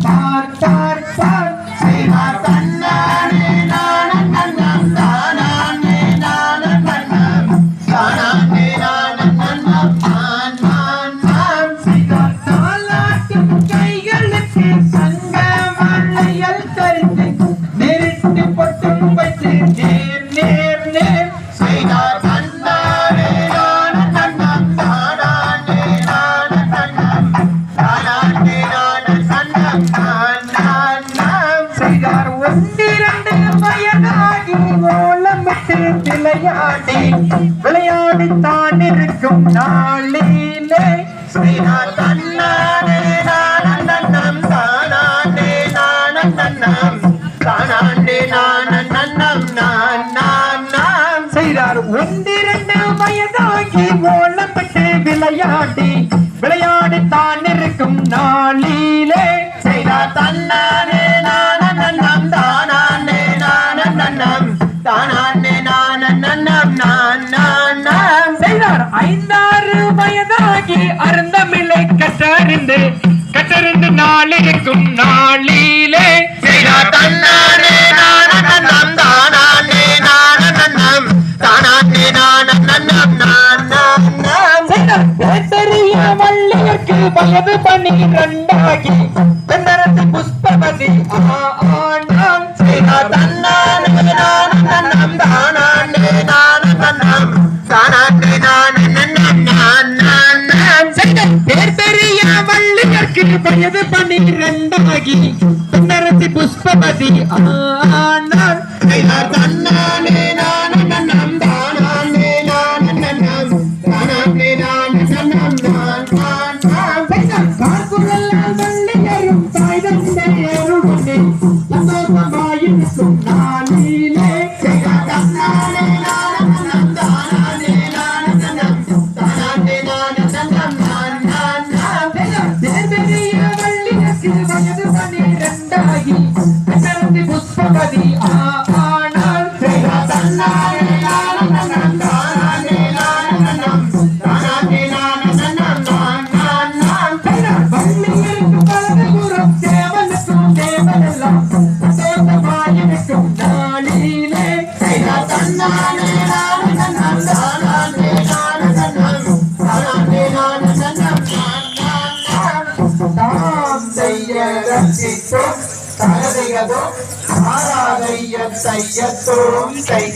பார் பார் பார் செய்தார் தன்னானே நானும் நன்னம் தானானே நானும் நன்னம் தானானே நானும் நன்னம் நான் நான் நான் செய்தார் தாலாட்டும் கைகளுக்கு சங்க மலையல் தரித்து நெருட்டு பொட்டும் வைத்து நேர் நேர் நேர் செய்தார் தன்னானே நானும் நன்னம் தானானே நானும் நன்னம் தானானே நானும் சன்னம் நான் நான் நான் செய்தார் ஒன்றிரண்டு வயதாகி ஓலமிட்டு விளையாடி விளையாடி தான் இருக்கும் நாளிலே செய்தார் தன்னானே நானும் நன்னம் தானானே நானும் நன்னம் தானானே நானும் நன்னம் நான் நான் நான் செய்தார் ஒன்றிரண்டு வயதாகி ஓலமிட்டு விளையாடி விளையாடி தான் இருக்கும் நாளிலே செய்தார் தன்னானே நானும் நன்னம் தானானே நானும் நன்னம் தானானே நானும் நன்னம் நான் நான் நான் செய்தார் ஐந்தாறு வயதாகி அருந்தமிழை கற்றறிந்து கற்றறிந்து நாளிருக்கும் நாளிலே செய்தார் தன்னானே நானும் நன்னம் தானானே நானும் நன்னம் தானானே நானும் நன்னம் நான் நான் நான் செய்தார் பெரிய வள்ளியர்க்கு வயது 12 பெண்ணரசு புஷ்பவதி ஆனான் செய்தார் தன்னானே நானும் நன்னம் தானானே நானும் நன்னம் தானானே நானும் நன்னம் நான் நான் நான் செய்தார் பெரிய வள்ளியர்க்கு வயது 12 பெண்ணரசு புஷ்பவதி ஆனான் செய்தார் தன்னானே நானும் நன்னம் தானானே நானும் நன்னம் தானானே நானும் நன்னம் நான் நான் நான் செய்தார் கார்குழலால் வள்ளியரும் தாய் தந்தையருடனே சந்தோஷமாயிருக்கும் நாளிலே செய்தார் தன்னானே நானும் நன்னம் தானானே நானும் நன்னம் தானானே நானும் நன்னம் நான் நான் நான் செய்தார் பெரிய வள்ளியர்க்கு வயது 12 பெண்ணரசி புஷ்பவதி ஆனாள் செய்தார் தன்னானே நானும் நன்னம் தானானே நானும் நன்னம் தானானே நானும் நன்னம் நான் நான் நான் செய்தார் வள்ளியருக்கு வலதுபுறம் தேவனுக்கும் தேவனெல்லாம் சந்தோஷமாயிருக்கும் நாளிலே செய்தார் தன்னானே நானும் நன்னம் தானானே நானும் நன்னம் தானானே நானும் நன்னம் நான் நான் நான் தாம் செய்ய ரசித்தோம் தகதையதோ ஆராதைய செய்யத்தோம் செய்